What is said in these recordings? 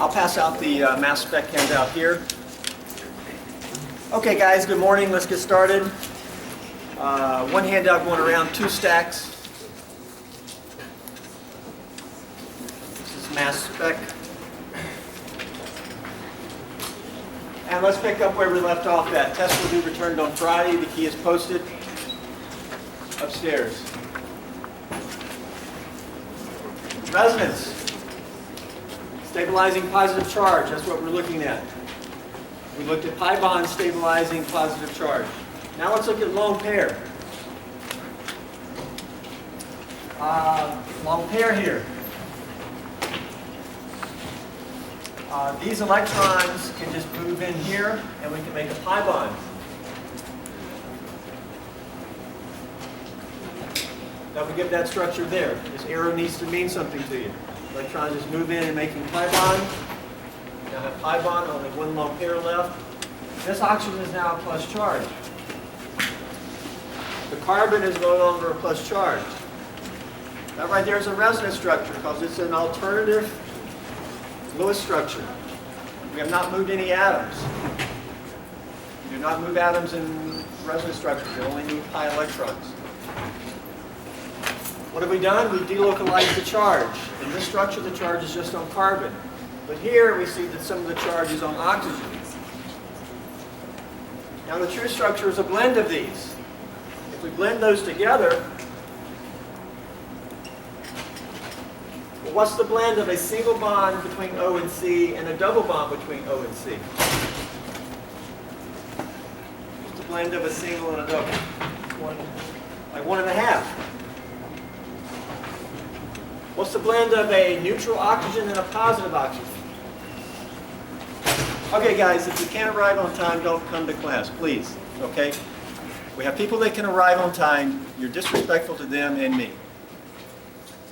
I'll pass out the mass spec handout here. Okay guys, good morning. Let's get started. One handout going around, 2 stacks. This is mass spec. And let's pick up where we left off at. Test will be returned on Friday. The key is posted upstairs. Resonance. Stabilizing positive charge. That's what we're looking at. We looked at pi bond stabilizing positive charge. Now let's look at lone pair. Lone pair here. These electrons can just move in here and we can make a pi bond. Now we get that structure there. This arrow needs to mean something to you. Electrons just move in and making pi bond. Now have pi bond, only one lone pair left. This oxygen is now a plus charge. The carbon is no longer a plus charge. That right there is a resonance structure because it's an alternative Lewis structure. We have not moved any atoms. We do not move atoms in resonance structures. We only move pi electrons. What have we done? We've delocalized the charge. In this structure, the charge is just on carbon. But here, we see that some of the charge is on oxygen. Now, the true structure is a blend of these. If we blend those together, well, what's the blend of a single bond between O and C and a double bond between O and C? What's the blend of a single and a double? Like 1.5. What's the blend of a neutral oxygen and a positive oxygen? Okay guys, if you can't arrive on time, don't come to class, please, okay? We have people that can arrive on time. You're disrespectful to them and me.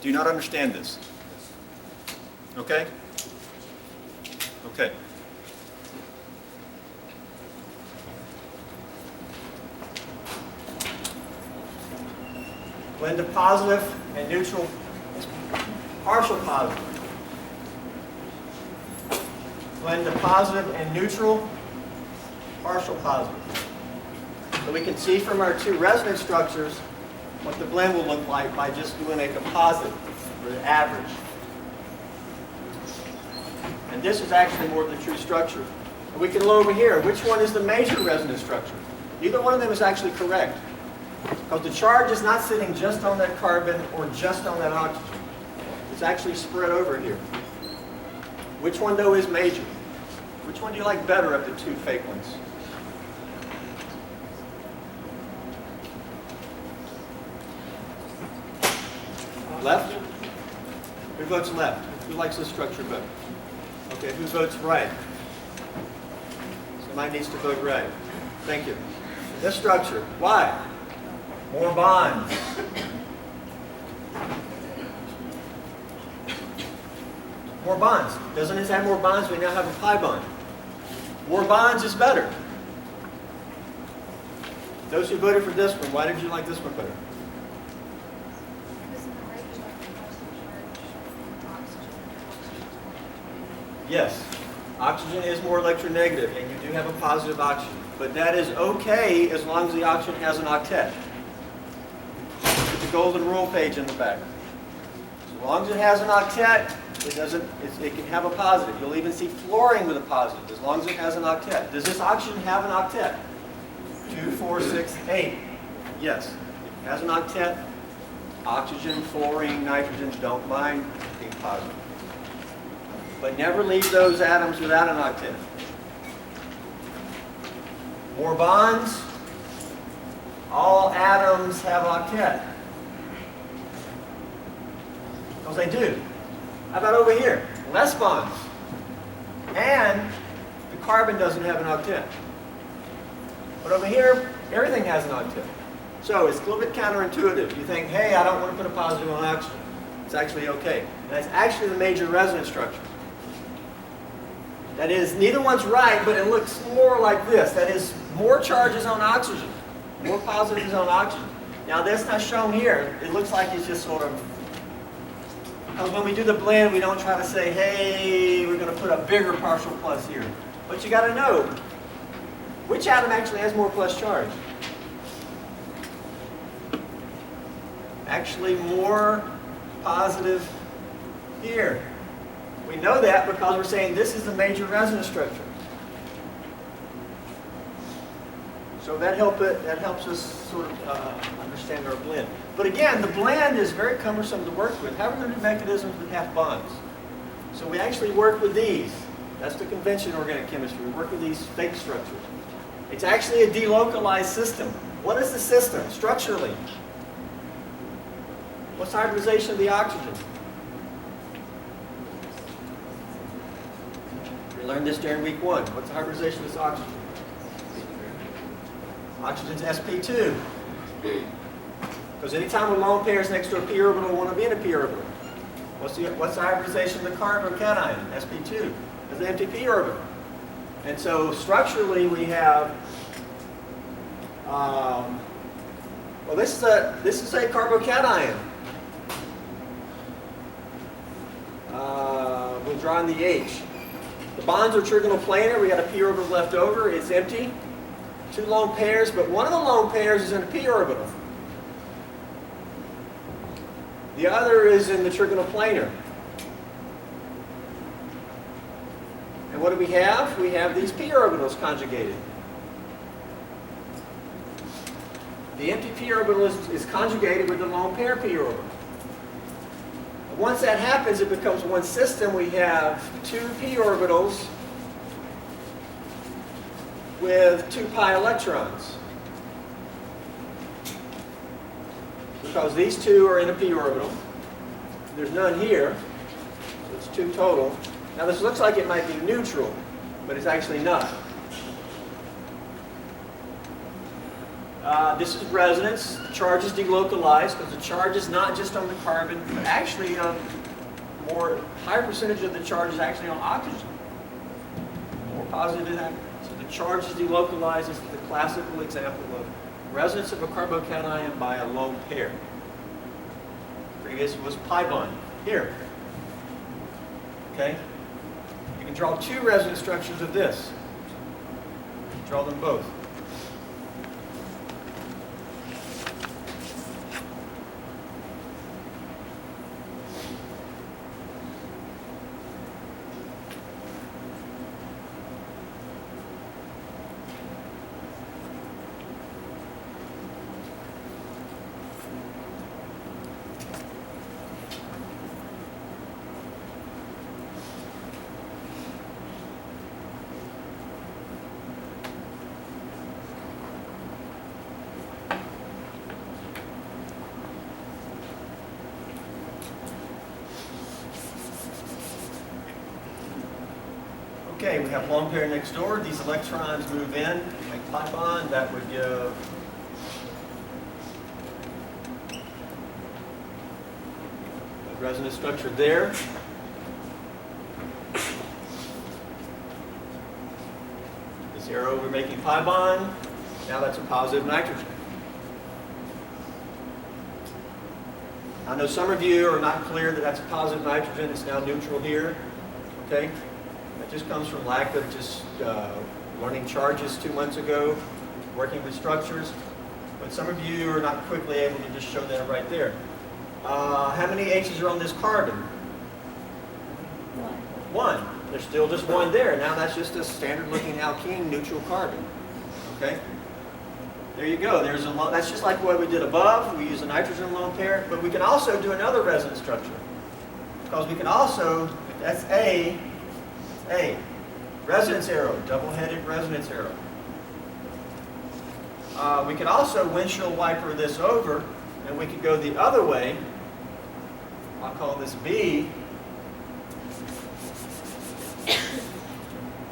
Do you not understand this? Okay? Okay. Blend of positive and neutral. Partial positive. Blend of positive and neutral, partial positive. So we can see from our 2 resonance structures what the blend will look like by just doing a composite, or the average. And this is actually more the true structure. And we can look over here. Which one is the major resonance structure? Neither one of them is actually correct. Because the charge is not sitting just on that carbon or just on that oxygen. It's actually spread over here. Which one, though, is major? Which one do you like better of the 2 fake ones? Left? Who votes left? Who likes this structure better? Okay, who votes right? Somebody needs to vote right. Thank you. This structure, why? More bonds. More bonds. Doesn't it have more bonds? We now have a pi bond. More bonds is better. Those who voted for this one, why did you like this one better? Yes, oxygen is more electronegative, and you do have a positive oxygen. But that is okay as long as the oxygen has an octet. Put the golden rule page in the back. As long as it has an octet, it can have a positive. You'll even see fluorine with a positive, as long as it has an octet. Does this oxygen have an octet? 2, 4, 6, 8. Yes, it has an octet. Oxygen, fluorine, nitrogen don't mind being positive. But never leave those atoms without an octet. More bonds. All atoms have octet. Because they do. How about over here? Less bonds. And the carbon doesn't have an octet. But over here, everything has an octet. So it's a little bit counterintuitive. You think, hey, I don't want to put a positive on oxygen. It's actually okay. And that's actually the major resonance structure. That is, neither one's right, but it looks more like this. That is, more charges on oxygen. More positives on oxygen. Now that's not shown here. It looks like it's just sort of Because when we do the blend, we don't try to say, hey, we're going to put a bigger partial plus here. But you got to know, which atom actually has more plus charge? Actually more positive here. We know that because we're saying this is the major resonance structure. So that helps us sort of understand our blend. But again, the blend is very cumbersome to work with. How are we going to do mechanisms with half bonds? So we actually work with these. That's the convention in organic chemistry. We work with these fake structures. It's actually a delocalized system. What is the system structurally? What's the hybridization of the oxygen? We learned this during week 1. What's the hybridization of this oxygen? Oxygen's sp2. Because anytime a lone pair is next to a p orbital, we want to be in a p orbital. What's the hybridization of the carbocation? sp2. It's an empty p orbital. And so structurally we have, well, this is a carbocation. We'll draw in the H. The bonds are trigonal planar. We got a p orbital left over. It's empty. 2 lone pairs, but one of the lone pairs is in a p orbital. The other is in the trigonal planar. And what do we have? We have these p orbitals conjugated. The empty p orbital is conjugated with the lone pair p orbital. Once that happens, it becomes one system. We have 2 p orbitals with 2 pi electrons. Because these 2 are in a p orbital. There's none here, so it's 2 total. Now this looks like it might be neutral, but it's actually not. This is resonance. The charge is delocalized because the charge is not just on the carbon, but actually a higher percentage of the charge is actually on oxygen. More positive than that. So the charge is delocalized. This is the classical example of resonance of a carbocation by a lone pair. Previous was pi bond. Here. Okay? You can draw 2 resonance structures of this. Draw them both. Okay, we have lone pair next door. These electrons move in, make pi bond. That would give a resonance structure there. This arrow, we're making pi bond. Now that's a positive nitrogen. I know some of you are not clear that that's a positive nitrogen. It's now neutral here. Okay? That just comes from lack of just learning charges 2 months ago, working with structures. But some of you are not quickly able to just show that right there. How many H's are on this carbon? 1. There's still just 1 there. Now that's just a standard looking alkene neutral carbon. Okay? There you go. That's just like what we did above. We use a nitrogen lone pair, but we can also do another resonance structure. Because we can also, that's A, resonance arrow, double-headed resonance arrow. We can also windshield wiper this over, and we could go the other way. I'll call this B.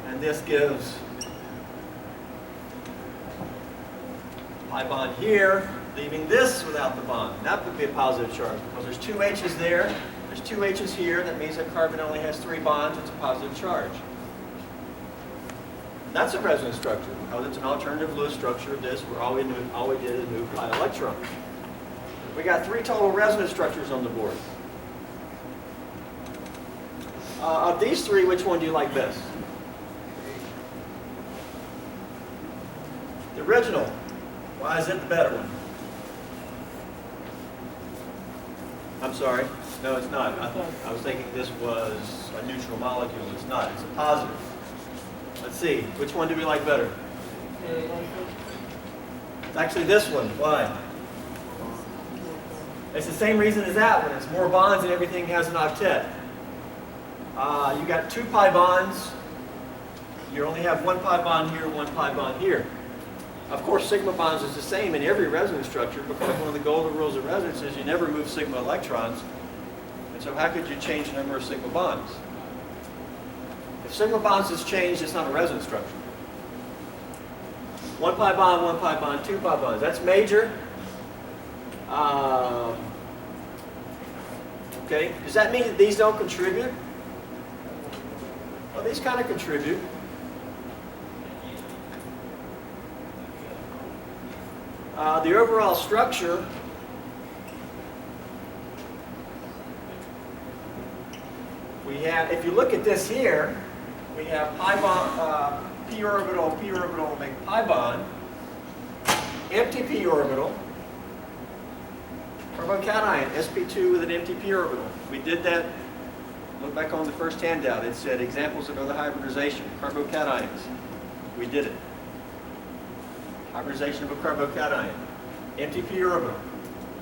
And this gives pi bond here, leaving this without the bond. That would be a positive charge because there's 2 H's there, there's 2 H's here. That means that carbon only has 3 bonds. It's a positive charge. That's a resonance structure because it's an alternative Lewis structure of this where all we did is move pi electrons. We got 3 total resonance structures on the board. Of these three, which one do you like best? The original. Why is it the better one? I'm sorry. No, it's not. I was thinking this was a neutral molecule. It's not. It's a positive. Let's see. Which one do we like better? It's actually this one. Why? It's the same reason as that one. It's more bonds and everything has an octet. You got 2 pi bonds. You only have 1 pi bond here, 1 pi bond here. Of course, sigma bonds is the same in every resonance structure because one of the golden rules of resonance is you never move sigma electrons. And so how could you change the number of sigma bonds? If sigma bonds is changed, it's not a resonance structure. 1 pi bond, 1 pi bond, 2 pi bonds. That's major. Okay. Does that mean that these don't contribute? Well, these kind of contribute. The overall structure we have, if you look at this here, we have pi bond, p orbital make pi bond, empty p orbital, carbocation, sp2 with an empty p orbital. We did that. Look back on the first handout. It said examples of other hybridization, carbocations. We did it. Hybridization of a carbocation. Empty p orbital.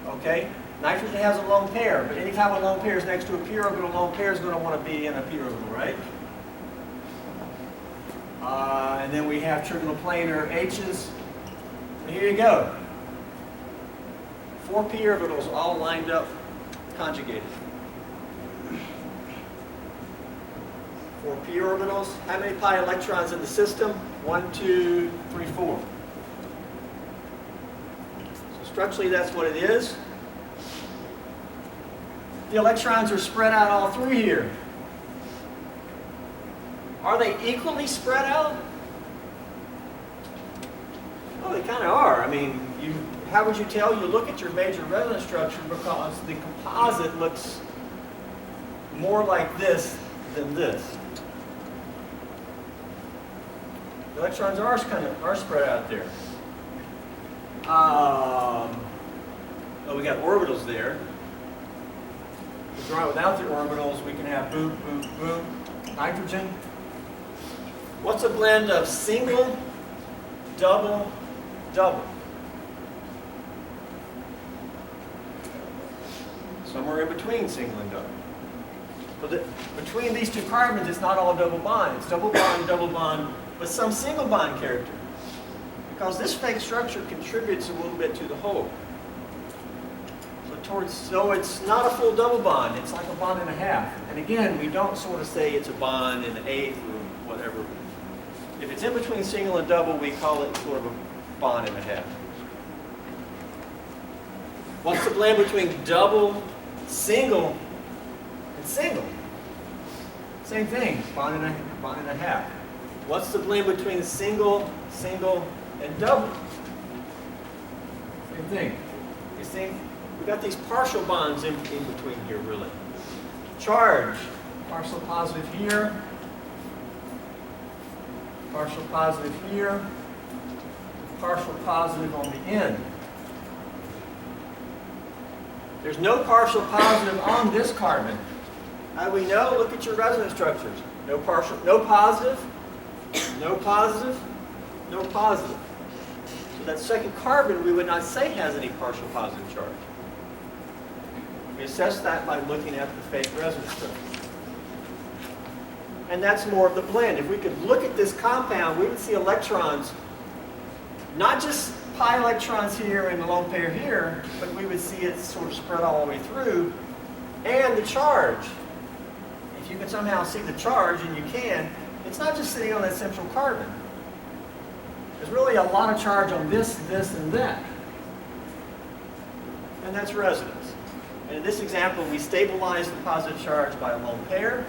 Okay? Nitrogen has a lone pair, but anytime a lone pair is next to a p orbital, lone pair is going to want to be in a p orbital, right? And then we have trigonal planar H's. And here you go. 4 p orbitals all lined up, conjugated. 4 p orbitals. How many pi electrons in the system? 1, 2, 3, 4. So structurally, that's what it is. The electrons are spread out all through here. Are they equally spread out? Well, they kind of are. I mean, how would you tell? You look at your major resonance structure because the composite looks more like this than this. The electrons are spread out there. Oh, we got orbitals there. If we draw it without the orbitals, we can have boom, boom, boom, nitrogen. What's a blend of single, double, double? Somewhere in between single and double. But between these two carbons, it's not all double bond. It's double bond, with some single bond character. Because this fake structure contributes a little bit to the whole. So it's not a full double bond. It's like a bond and a half. And again, we don't sort of say it's a bond and an eighth or whatever. If it's in between single and double, we call it sort of a bond and a half. What's the blend between double, single, and single? Same thing, bond and a half. What's the blend between single, single, and double? Same thing. You see, we've got these partial bonds in between here, really. Charge, partial positive here, partial positive here, partial positive on the end. There's no partial positive on this carbon. How do we know? Look at your resonance structures. No partial, no positive, no positive, no positive. So that second carbon we would not say has any partial positive charge. We assess that by looking at the fake resonance structure. And that's more of the blend. If we could look at this compound, we would see electrons, not just pi electrons here and the lone pair here, but we would see it sort of spread all the way through, and the charge. If you can somehow see the charge, and you can, it's not just sitting on that central carbon. There's really a lot of charge on this, this, and that. And that's resonance. And in this example, we stabilize the positive charge by a lone pair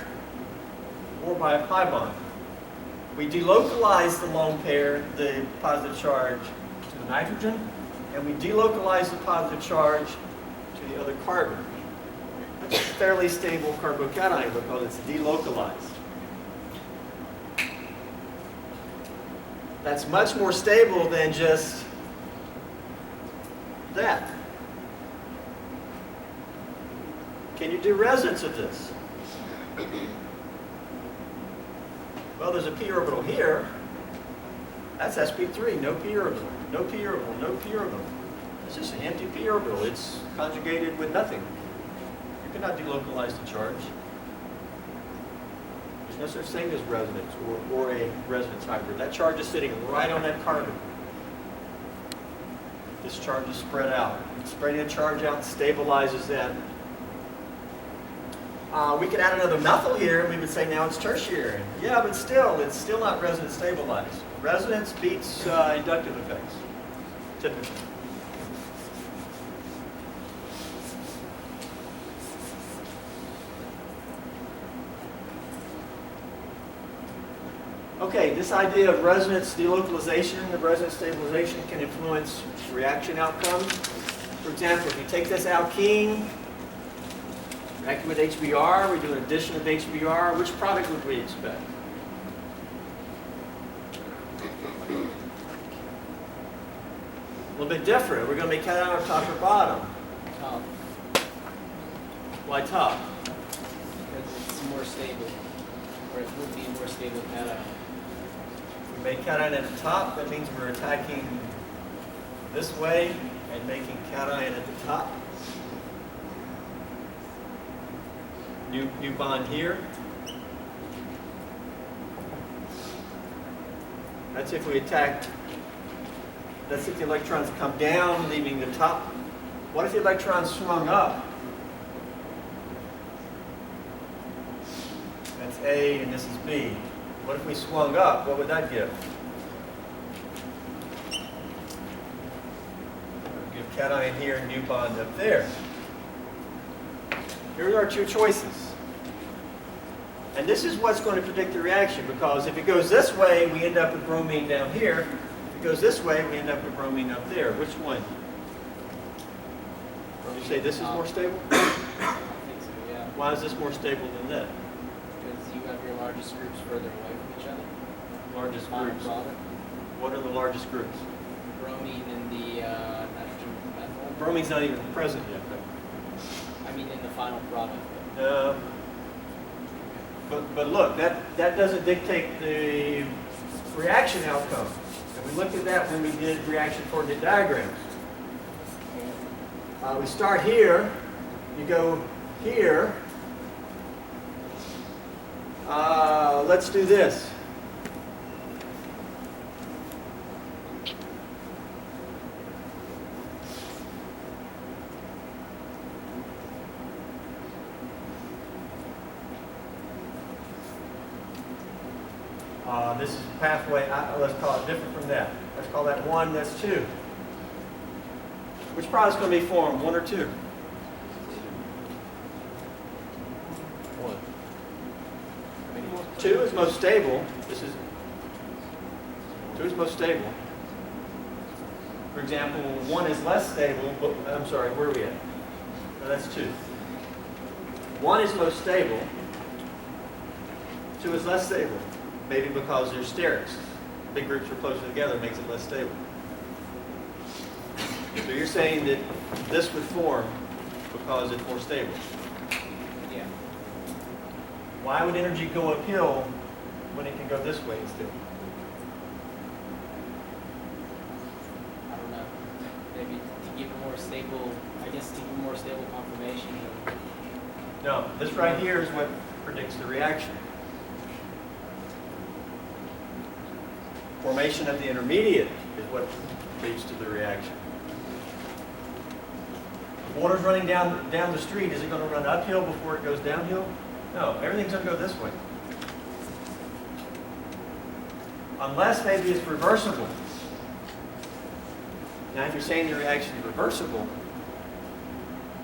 or by a pi bond. We delocalize the lone pair, the positive charge, to the nitrogen, and we delocalize the positive charge to the other carbon. That's fairly stable carbocation because it's delocalized. That's much more stable than just that. Can you do resonance of this? Well, there's a p orbital here. That's sp3, no p orbital, no p orbital, no p orbital. It's just an empty p orbital. It's conjugated with nothing. You cannot delocalize the charge. There's no such thing as resonance or a resonance hybrid. That charge is sitting right on that carbon. This charge is spread out. Spreading the charge out stabilizes that. We could add another methyl here, and we would say now it's tertiary. Yeah, but still, it's still not resonance stabilized. Resonance beats inductive effects, typically. Okay, this idea of resonance delocalization, of resonance stabilization can influence reaction outcomes. For example, if you take this alkene, reacting with HBr, we do an addition of HBr, which product would we expect? A little bit different. We're going to make cation on top or bottom. Top. Why top? Because it's more stable. Or it would be a more stable cation. We make cation at the top. That means we're attacking this way and making cation at the top. New bond here. That's if we attack, that's if the electrons come down, leaving the top. What if the electrons swung up? That's A and this is B. What if we swung up? What would that give? Give cation here and new bond up there. Here are our two choices. And this is what's going to predict the reaction, because if it goes this way, we end up with bromine down here. If it goes this way, we end up with bromine up there. Which one? You say this is more stable? I think so, yeah. Why is this more stable than that? Because you have your largest groups further away from each other. Largest Final groups. product. What are the largest groups? Bromine and the nitrogen methyl. Bromine's not even present yet, though. I mean, in the final product. But look, that doesn't dictate the reaction outcome. And we looked at that when we did reaction coordinate diagrams. We start here, you go here. Let's do this. This is pathway, let's call it different from that. Let's call that 1, that's 2. Which product's going to be formed, 1 or 2? 1. 2 is most stable. This is 2 is most stable. For example, 1 is less stable, but I'm sorry, where are we at? No, that's 2. 1 is most stable. 2 is less stable. Maybe because they're sterics. Big groups are closer together makes it less stable. So you're saying that this would form because it's more stable. Yeah. Why would energy go uphill when it can go this way instead? I don't know. Maybe to give a more stable, I guess to give a more stable conformation. No, this right here is what predicts the reaction. Formation of the intermediate is what leads to the reaction. If water's running down the street, is it going to run uphill before it goes downhill? No, everything's going to go this way. Unless maybe it's reversible. Now, if you're saying the reaction is reversible,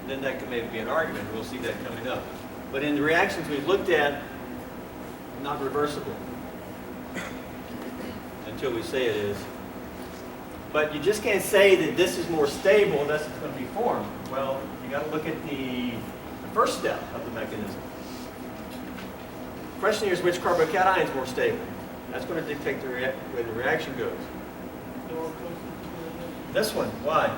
then that could maybe be an argument. We'll see that coming up. But in the reactions we've looked at, not reversible. Until we say it is. But you just can't say that this is more stable, thus it's going to be formed. Well, you got to look at the first step of the mechanism. The question here is which carbocation is more stable. That's going to dictate the way the reaction goes. This one, why?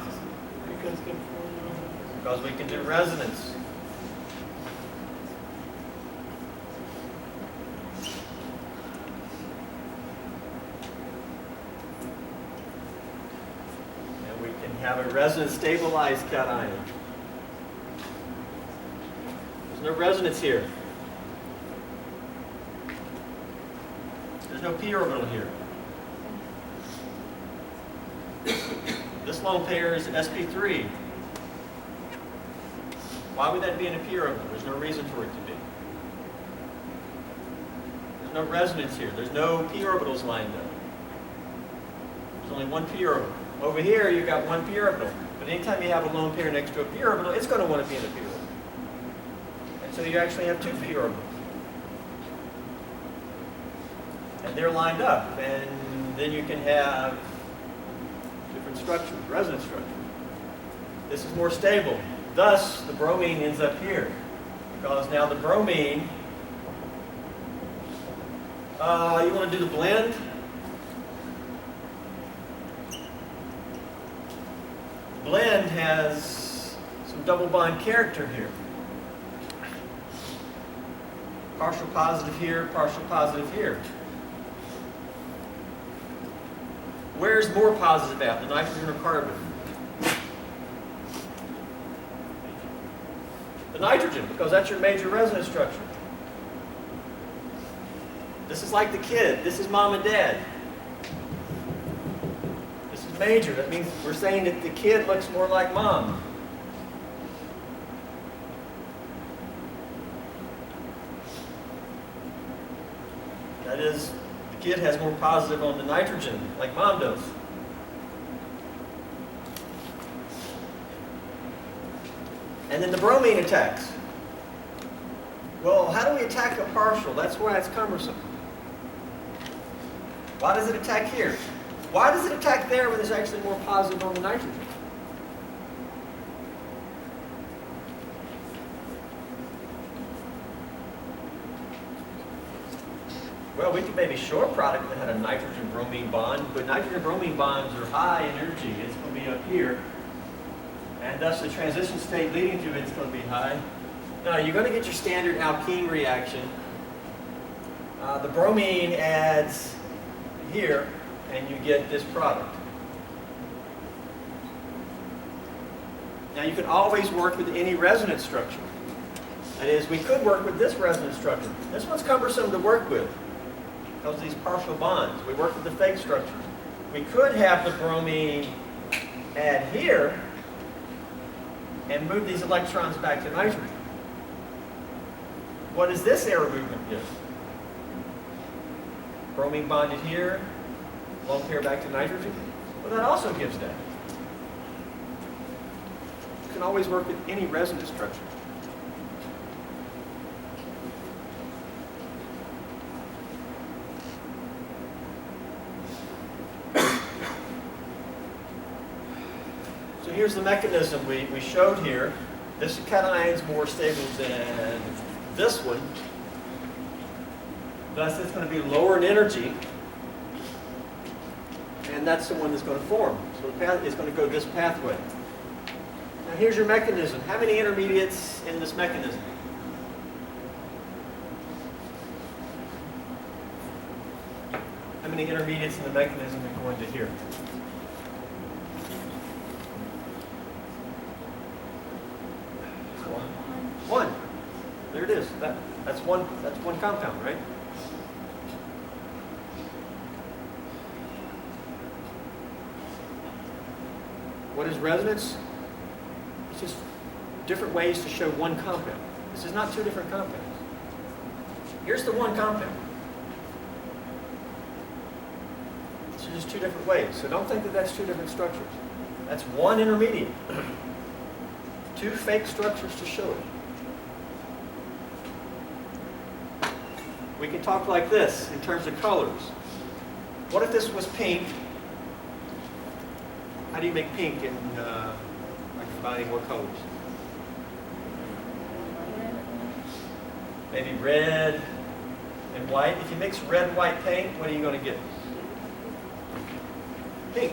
Because we can do resonance. And we can have a resonance stabilized cation. There's no resonance here. There's no p orbital here. This lone pair is sp3. Why would that be in a p orbital? There's no reason for it to be. There's no resonance here. There's no p orbitals lined up. There's only one p orbital. Over here, you've got one p orbital. But anytime you have a lone pair next to a p orbital, it's going to want to be in a p orbital. And so you actually have two p orbitals. And they're lined up. And then you can have different structures, resonance structure. This is more stable. Thus, the bromine ends up here. Because now the bromine, you want to do the blend? Blend has some double bond character here. Partial positive here, partial positive here. Where's more positive at, the nitrogen or carbon? The nitrogen, because that's your major resonance structure. This is like the kid. This is mom and dad. This is major. That means we're saying that the kid looks more like mom. That is, the kid has more positive on the nitrogen, like mom does. And then the bromine attacks. Well, how do we attack a partial? That's why it's cumbersome. Why does it attack here? Why does it attack there when there's actually more positive on the nitrogen? Well, we could maybe show a product that had a nitrogen-bromine bond, but nitrogen-bromine bonds are high energy. It's going to be up here. And thus the transition state leading to it is going to be high. Now you're going to get your standard alkene reaction. The bromine adds here, and you get this product. Now you can always work with any resonance structure. That is, we could work with this resonance structure. This one's cumbersome to work with because of these partial bonds. We work with the fake structures. We could have the bromine add here and move these electrons back to nitrogen. What does this arrow movement give? Bromine bonded here, lone pair back to nitrogen. Well, that also gives that. You can always work with any resonance structure. So here's the mechanism we showed here. This cation is more stable than this one. Thus, it's going to be lower in energy. And that's the one that's going to form. So the path is going to go this pathway. Now here's your mechanism. How many intermediates in this mechanism? How many intermediates in the mechanism are going to here? One. There it is. That's one compound, right? What is resonance? It's just different ways to show one compound. This is not two different compounds. Here's the one compound. It's just two different ways. So don't think that that's two different structures. That's one intermediate. Two fake structures to show it. We can talk like this in terms of colors. What if this was pink? How do you make pink in by combining more colors? maybe red and white. If you mix red and white paint, what are you going to get? Pink.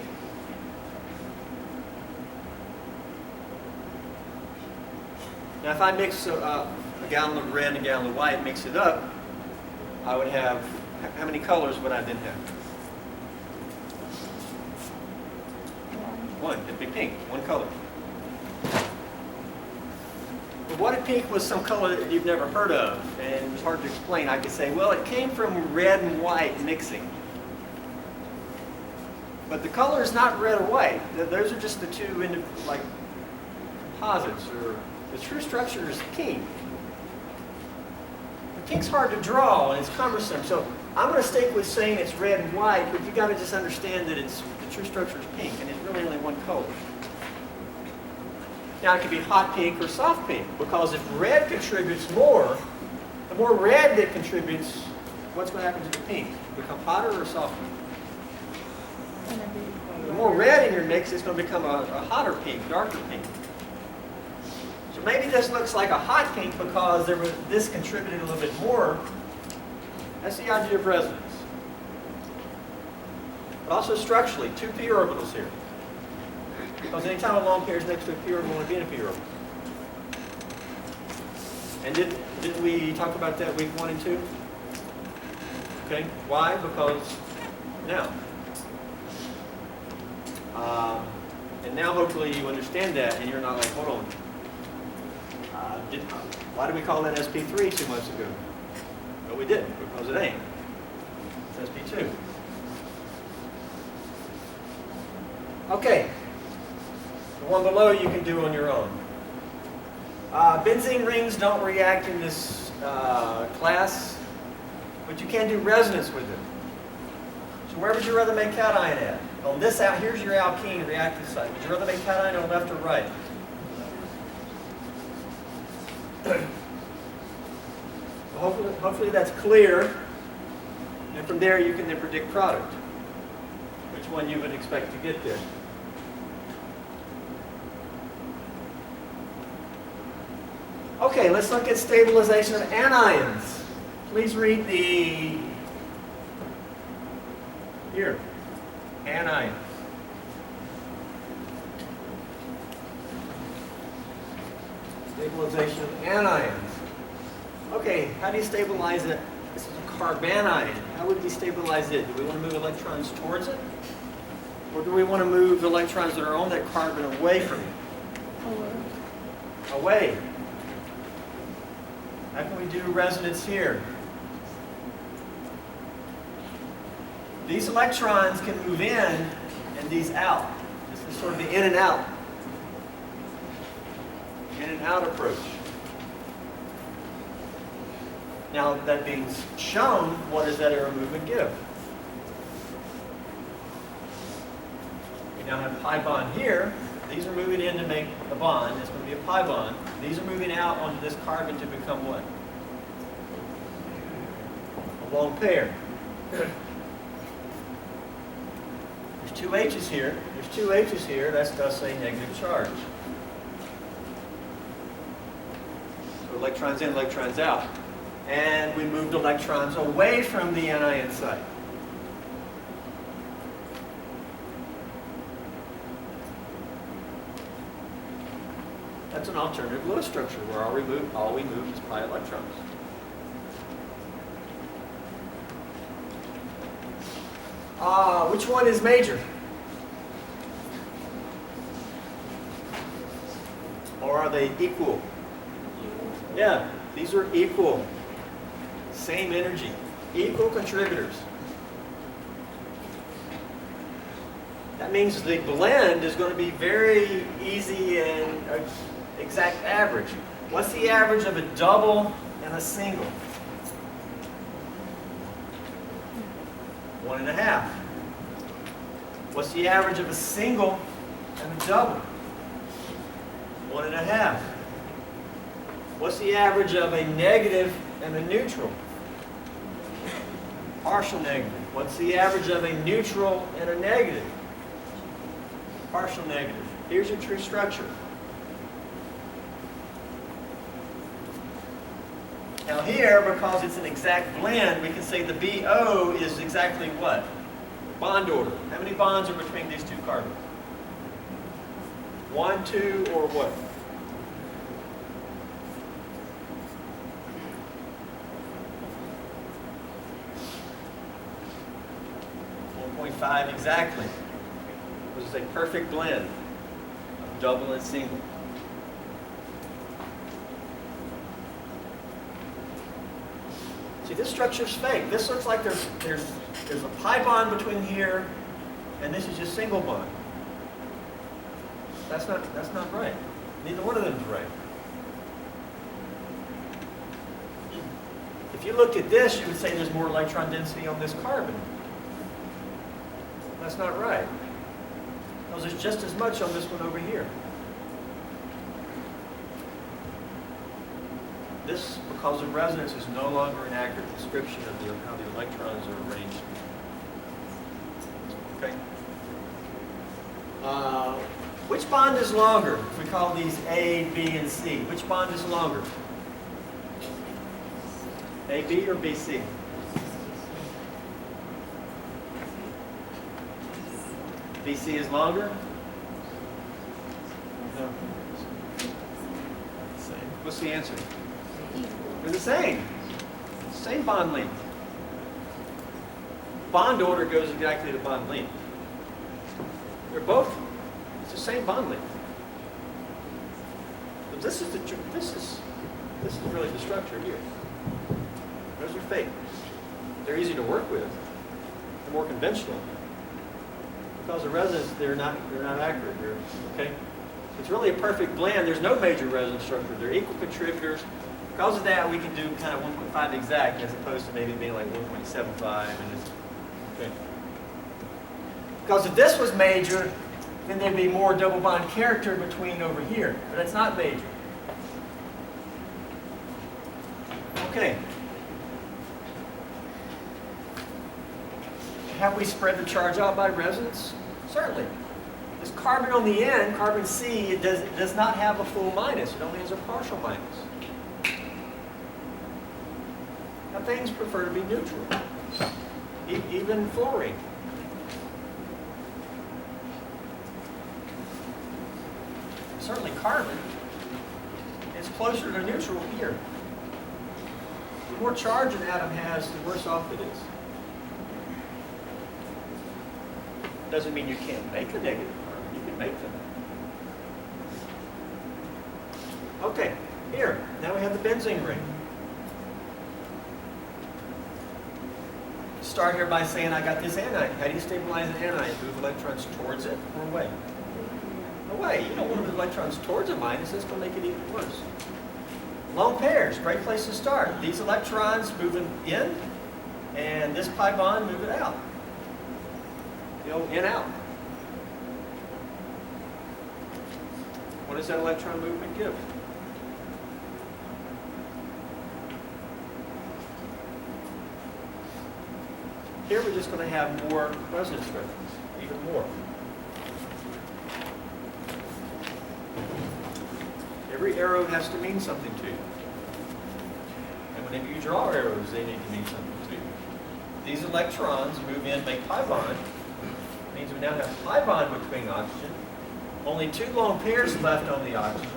Now if I mix a gallon of red and a gallon of white, mix it up, I would have, how many colors would I then have? One. It'd be pink, one color. But what if pink was some color that you've never heard of and it was hard to explain? I could say, well, it came from red and white mixing. But the color is not red or white. Those are just the two composites. Or the true structure is pink. The pink's hard to draw and it's cumbersome. So I'm going to stick with saying it's red and white, but you got to just understand that the true structure is pink, and it's really only one color. Now it could be hot pink or soft pink, because if red contributes more, the more red that contributes, what's going to happen to the pink? Become hotter or softer? The more red in your mix, it's going to become a hotter pink, darker pink. So maybe this looks like a hot pink because this contributed a little bit more. That's the idea of resonance. But also structurally, two p orbitals here. Because anytime a lone pair is next to a p orbital, it'll be in a p orbital. And didn't we talk about that week 1 and 2? Okay, why? Because now. And now hopefully you understand that and you're not like, hold on. Why did we call that SP3 2 months ago? Well, we didn't, because it ain't. It's SP2. Okay. The one below you can do on your own. Benzene rings don't react in this class, but you can do resonance with it. So where would you rather make cation at? On this out, here's your alkene reactive site. Would you rather make cation on left or right? Hopefully that's clear. And from there you can then predict product. Which one you would expect to get there. Okay, let's look at stabilization of anions. Please read the here. Anions. Stabilization of anions. Okay, how do you stabilize it? This is a carbanion. How would we stabilize it? Do we want to move electrons towards it? Or do we want to move the electrons that are on that carbon away from it? Away. How can we do resonance here? These electrons can move in and these out. This is sort of the in and out. In and out approach. Now, that being shown, what does that arrow movement give? We now have pi bond here. These are moving in to make a bond. It's going to be a pi bond. These are moving out onto this carbon to become what? A lone pair. There's two H's here. There's two H's here. That's thus a negative charge. So electrons in, electrons out. And we moved electrons away from the anion site. That's an alternative Lewis structure where all we move is pi electrons. Which one is major? Or are they equal? Yeah, these are equal. Same energy. Equal contributors. That means the blend is going to be very easy and exact average. What's the average of a double and a single? 1.5. What's the average of a single and a double? 1.5. What's the average of a negative and a neutral? Partial negative. What's the average of a neutral and a negative? Partial negative. Here's your true structure. Now here, because it's an exact blend, we can say the BO is exactly what? Bond order. How many bonds are between these two carbons? 1, 2, or what? 1.5 exactly. This is a perfect blend of double and single. See, this structure's fake. This looks like there's a pi bond between here, and this is just single bond. That's not right. Neither one of them is right. If you looked at this, you would say there's more electron density on this carbon. That's not right. Because there's just as much on this one over here. This, because of resonance, is no longer an accurate description of how the electrons are arranged. Okay? Which bond is longer? If we call these A, B, and C, which bond is longer? AB or BC? BC is longer? No. Same. What's the answer? They're the same. Same bond length. Bond order goes exactly to bond length. They're both, it's the same bond length. But this is really the structure here. Those are fake. They're easy to work with. They're more conventional. Because of resonance, they're not accurate here. Okay? It's really a perfect blend. There's no major resonance structure. They're equal contributors. Because of that, we can do kind of 1.5 exact as opposed to maybe being like 1.75. Okay. Because if this was major, then there'd be more double bond character between over here. But it's not major. Okay. Have we spread the charge out by resonance? Certainly. This carbon on the end, carbon C, it does not have a full minus. It only has a partial minus. Now things prefer to be neutral. Even fluorine. Certainly carbon is closer to neutral here. The more charge an atom has, the worse off it is. Doesn't mean you can't make a negative carbon. You can make them. Okay, here. Now we have the benzene ring. Start here by saying I got this anion. How do you stabilize an anion? Move electrons towards it or away? Away. You don't want to move electrons towards a minus. That's going to make it even worse. Lone pairs, great place to start. These electrons moving in, and this pi bond move it out. You know, in, out. What does that electron movement give? Here we're just going to have more resonance structures, even more. Every arrow has to mean something to you. And whenever you draw arrows, they need to mean something to you. These electrons move in, make pi bond. Means we now have pi bond between oxygen. Only 2 lone pairs left on the oxygen.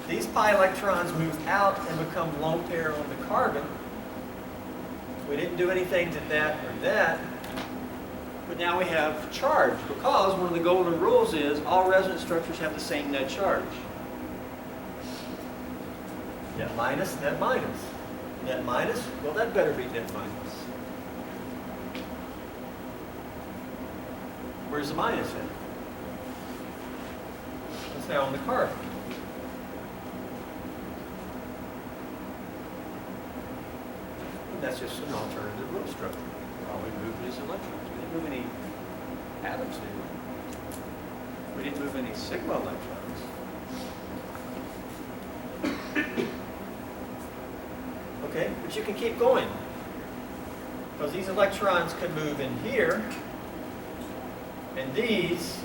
These pi electrons move out and become lone pair on the carbon. We didn't do anything to that or that, but now we have charge, because one of the golden rules is all resonance structures have the same net charge. Net minus, net minus. Net minus, well that better be net minus. Where's the minus in? It's now on the carbon. And that's just an alternative rule structure. All we moved is electrons. We didn't move any atoms, did we? We didn't move any sigma electrons. Okay, but you can keep going. Because these electrons could move in here, and these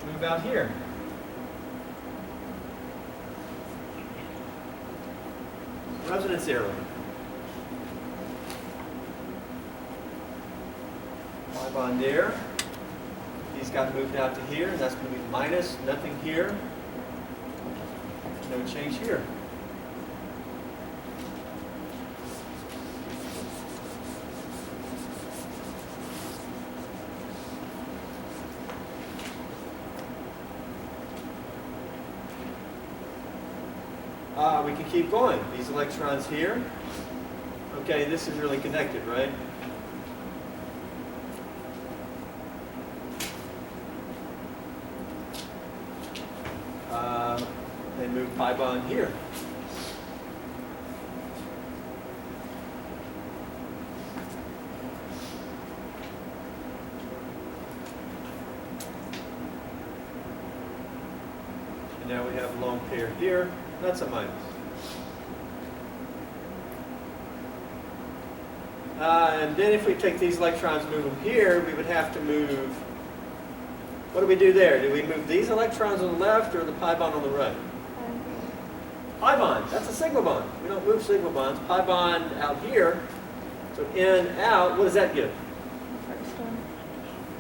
move out here. Resonance arrow. Pi bond there. These got moved out to here, and that's going to be minus, nothing here. No change here. We can keep going. These electrons here. Okay, this is really connected, right? They move pi bond here. And now we have a lone pair here. That's a minus. And then if we take these electrons, move them here, we would have to move, what do we do there? Do we move these electrons on the left or the pi bond on the right? Pi bond, that's a sigma bond. We don't move sigma bonds. Pi bond out here, so in, out, what does that give? First one.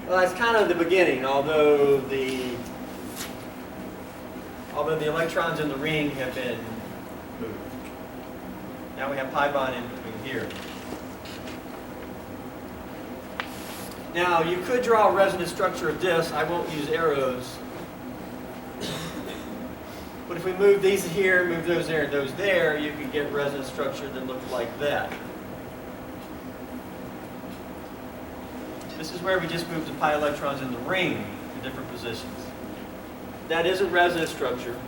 Well, that's kind of the beginning, although the electrons in the ring have been moved. Now we have pi bond in between here. Now, you could draw a resonance structure of this. I won't use arrows. But if we move these here, move those there, and those there, you could get resonance structure that looks like that. This is where we just moved the pi electrons in the ring to different positions. That is a resonance structure.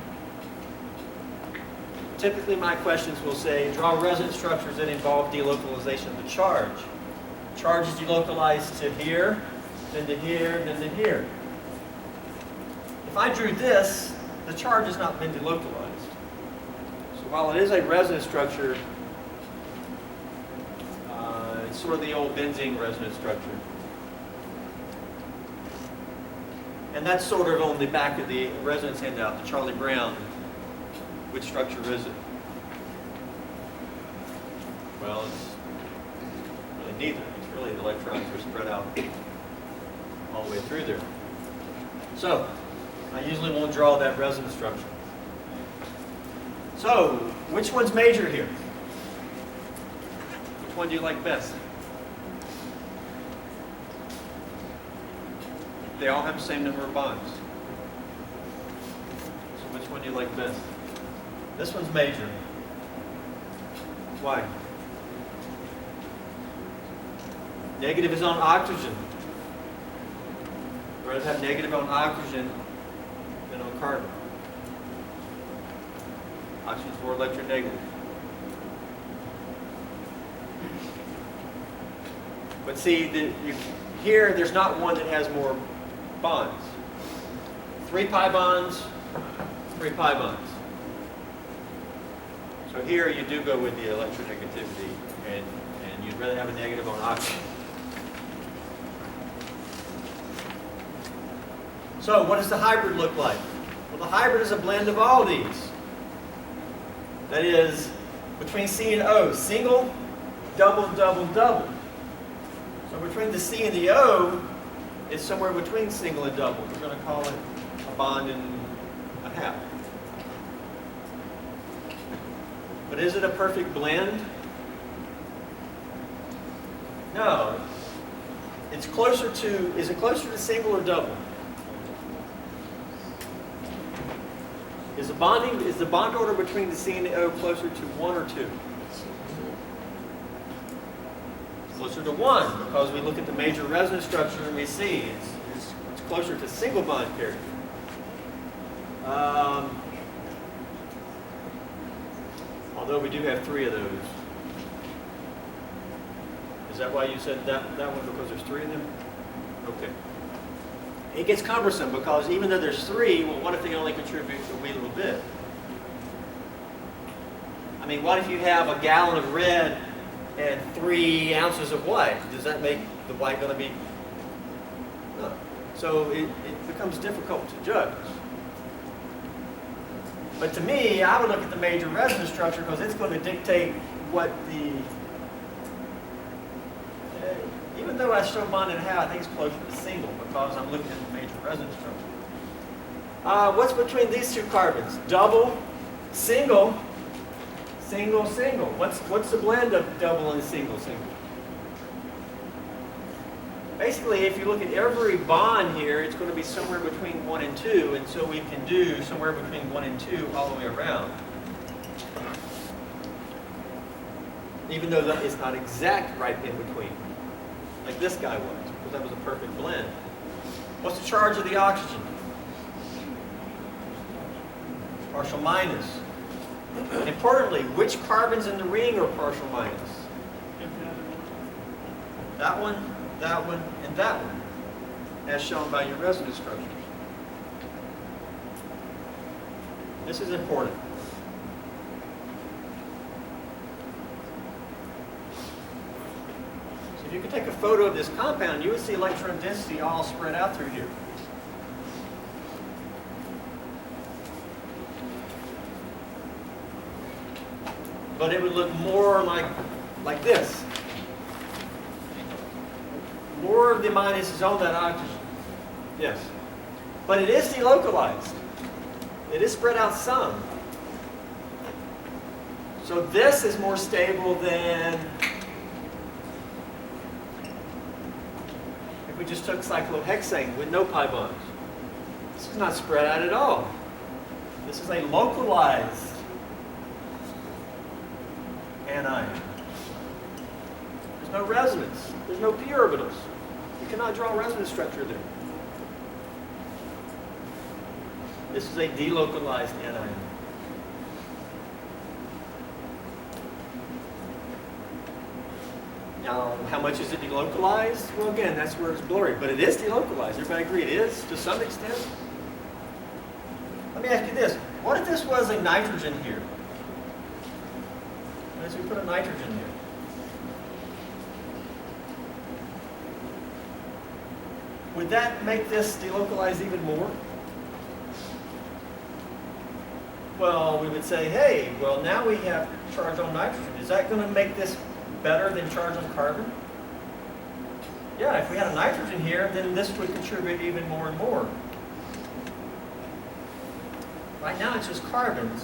Typically, my questions will say, draw resonance structures that involve delocalization of the charge. Charge is delocalized to here, then to here, then to here. If I drew this, the charge has not been delocalized. So while it is a resonance structure, it's sort of the old benzene resonance structure. And that's sort of on the back of the resonance handout, the Charlie Brown. Which structure is it? Well, it's really neither. It's really the electrons are spread out all the way through there. So, I usually won't draw that resonance structure. So, which one's major here? Which one do you like best? They all have the same number of bonds. So which one do you like best? This one's major. Why? Negative is on oxygen. I'd rather have negative on oxygen than on carbon. Oxygen's more electronegative. But see, here there's not one that has more bonds. 3 pi bonds, 3 pi bonds. So here you do go with the electronegativity, and you'd rather have a negative on oxygen. So what does the hybrid look like? Well, the hybrid is a blend of all these. That is, between C and O, single, double, double, double. So between the C and the O, it's somewhere between single and double. We're going to call it a bond and a half. But is it a perfect blend? No. It's closer to, is it closer to single or double? Is the bond order between the C and the O closer to 1 or 2? Closer to 1, because we look at the major resonance structure and we see it's closer to single bond pair. Although we do have 3 of those. Is that why you said that one, because there's 3 of them? Okay. It gets cumbersome because even though there's 3, well, what if they only contribute a wee little bit? I mean, what if you have a gallon of red and 3 ounces of white? Does that make the white going to be? No. So it becomes difficult to judge. But to me, I would look at the major resonance structure because it's going to dictate what the, even though I show bond and half, I think it's closer to single because I'm looking at the major resonance structure. What's between these two carbons? Double, single, single, single. What's the blend of double and single, single? Basically, if you look at every bond here, it's going to be somewhere between 1 and 2, and so we can do somewhere between 1 and 2 all the way around. Even though it's not exact right in between, like this guy was, because that was a perfect blend. What's the charge of the oxygen? Partial minus. And importantly, which carbons in the ring are partial minus? That one, and that one, as shown by your resonance structures. This is important. So if you could take a photo of this compound, you would see electron density all spread out through here. But it would look more like this. More of the minus is on that oxygen. Yes. But it is delocalized. It is spread out some. So this is more stable than if we just took cyclohexane with no pi bonds. This is not spread out at all. This is a localized anion. There's no resonance. There's no p orbitals. You cannot draw a resonance structure there. This is a delocalized anion. Now, how much is it delocalized? Well, again, that's where it's blurry. But it is delocalized. Everybody agree it is to some extent? Let me ask you this. What if this was a nitrogen here? Let's put a nitrogen here. Would that make this delocalize even more? Well, we would say, hey, well, now we have charge on nitrogen. Is that going to make this better than charge on carbon? Yeah, if we had a nitrogen here, then this would contribute even more and more. Right now it's just carbons,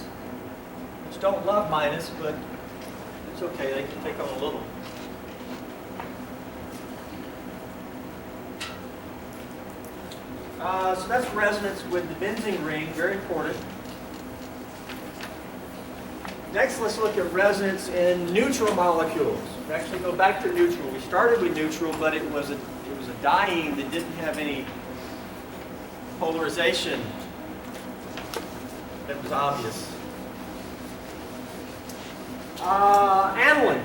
which don't love minus, but it's okay, they can take on a little. So that's resonance with the benzene ring, very important. Next, let's look at resonance in neutral molecules. We actually go back to neutral. We started with neutral, but it was a diene that didn't have any polarization that was obvious. Aniline,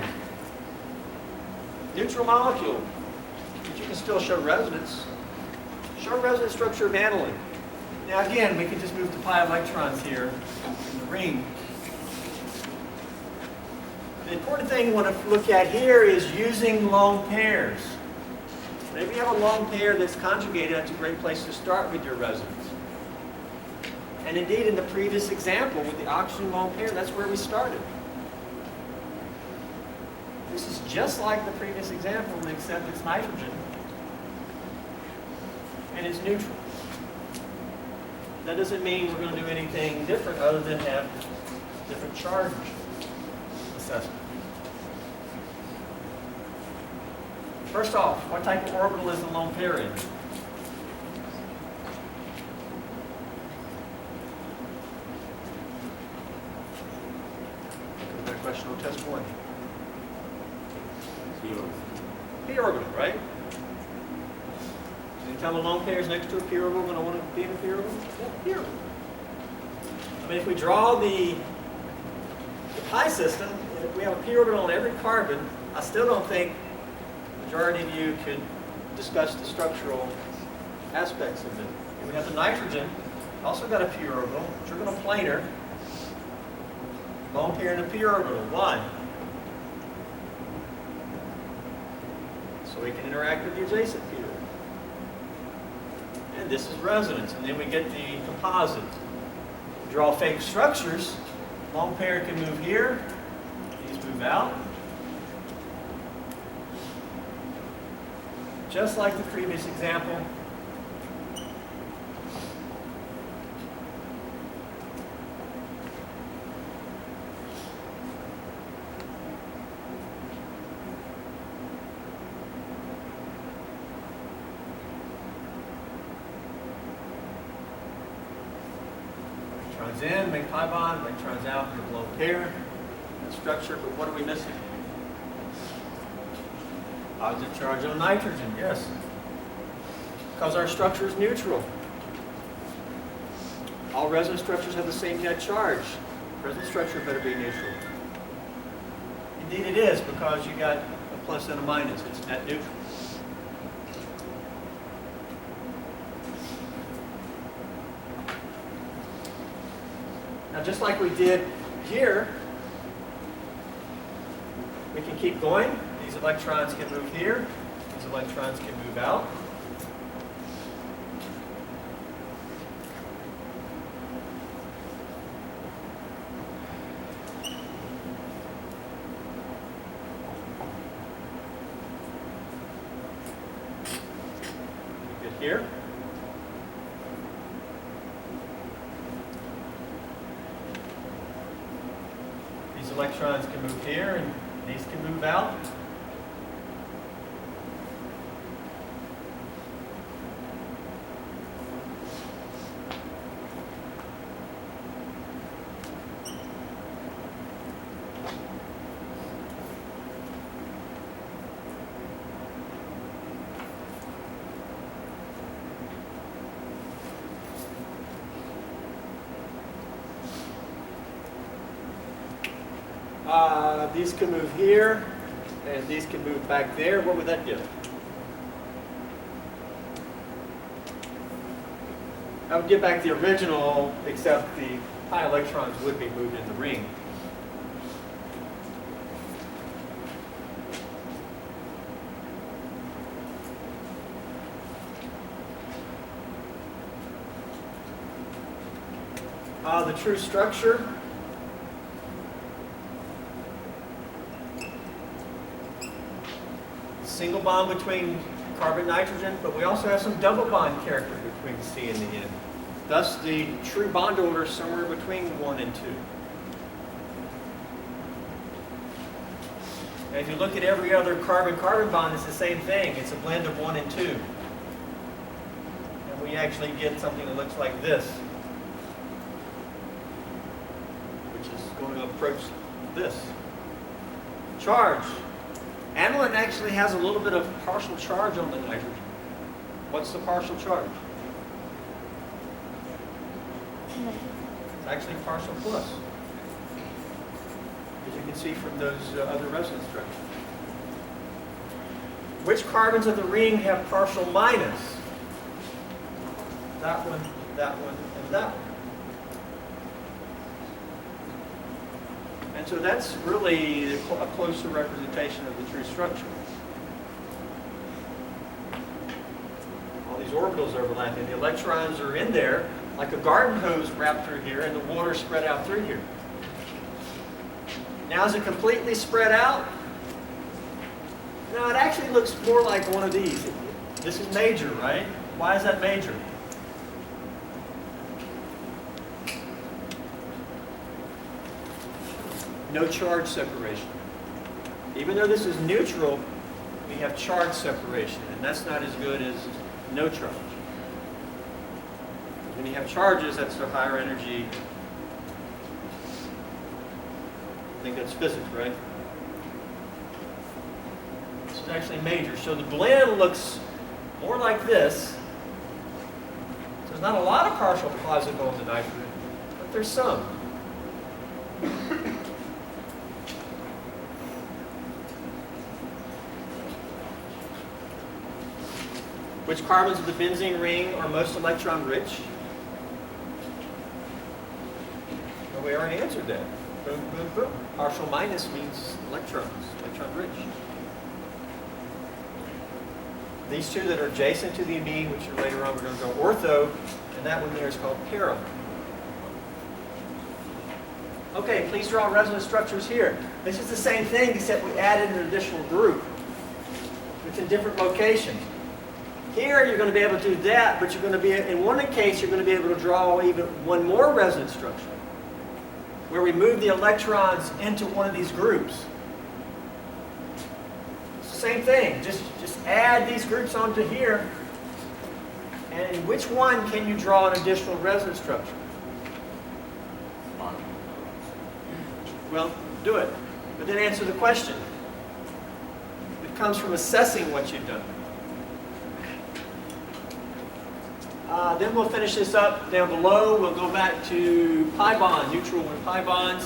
neutral molecule, but you can still show resonance. Show resonance structure of aniline. Now again, we can just move the pi electrons here in the ring. The important thing we want to look at here is using lone pairs. Maybe you have a lone pair that's conjugated, that's a great place to start with your resonance. And indeed, in the previous example with the oxygen lone pair, that's where we started. This is just like the previous example, except it's nitrogen. And it's neutral. That doesn't mean we're going to do anything different other than have different charge assessment. First off, what type of orbital is the lone pair in? That question on test 1. P orbital, right? Anytime a lone pair is next to a p orbital, we're going to want to be in a p orbital? Yeah, p orbital. I mean, if we draw the pi system, and if we have a p orbital on every carbon, I still don't think the majority of you could discuss the structural aspects of it. And we have the nitrogen, also got a p orbital, trigonoplanar, lone pair in a p orbital. Why? So we can interact with the adjacent p orbital. And this is resonance, and then we get the composite. Draw fake structures. Lone pair can move here. These move out. Just like the previous example. Electrons in, make pi bond, electrons out, make a lone pair. That structure, but what are we missing? Positive charge on nitrogen, yes. Because our structure is neutral. All resonance structures have the same net charge. Resonance structure better be neutral. Indeed it is, because you got a plus and a minus. It's net neutral. Now just like we did here, we can keep going. These electrons can move here. These electrons can move out. Get here. These electrons can move here, and these can move out. These can move here, and these can move back there. What would that do? I would get back the original, except the high electrons would be moved in the ring. The true structure. Single bond between carbon and nitrogen, but we also have some double bond character between C and the N. Thus, the true bond order is somewhere between 1 and 2. And if you look at every other carbon-carbon bond, it's the same thing. It's a blend of 1 and 2. And we actually get something that looks like this, which is going to approach this. Charge. Aniline actually has a little bit of partial charge on the nitrogen. What's the partial charge? It's actually partial plus, as you can see from those other resonance structures. Which carbons of the ring have partial minus? That one, and that one. And so that's really a closer representation of the true structure. All these orbitals overlapping. The electrons are in there, like a garden hose wrapped through here, and the water spread out through here. Now is it completely spread out? No, it actually looks more like one of these. This is major, right? Why is that major? No charge separation. Even though this is neutral, we have charge separation, and that's not as good as no charge. When you have charges, that's a higher energy. I think that's physics, right? This is actually major. So the blend looks more like this. So there's not a lot of partial positive on the nitrogen, but there's some. Which carbons of the benzene ring are most electron rich? Well, we already answered that. Boom, boom, boom. Partial minus means electrons, electron rich. These two that are adjacent to the amine, which are later on we're going to go ortho, and that one there is called para. Okay, please draw resonance structures here. This is the same thing except we added an additional group. It's in different locations. Here you're going to be able to do that, but you're going to be, in one case, you're going to be able to draw even one more resonance structure where we move the electrons into one of these groups. It's the same thing. Just add these groups onto here. And in which one can you draw an additional resonance structure? Well, do it. But then answer the question. It comes from assessing what you've done. Then we'll finish this up down below. We'll go back to pi bond, neutral and pi bonds.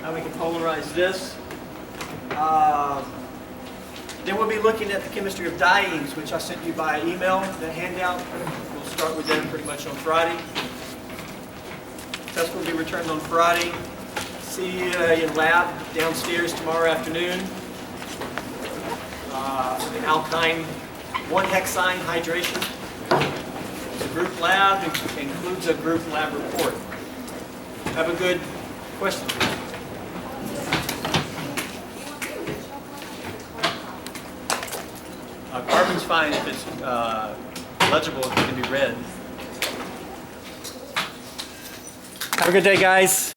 How we can polarize this. Then we'll be looking at the chemistry of dienes, which I sent you by email, the handout. We'll start with them pretty much on Friday. Test will be returned on Friday. See you in lab downstairs tomorrow afternoon. The alkyne 1-hexyne hydration. It's a group lab. It includes a group lab report. Have a good question. Carbon's fine if it's legible, if it can be read. Have a good day, guys.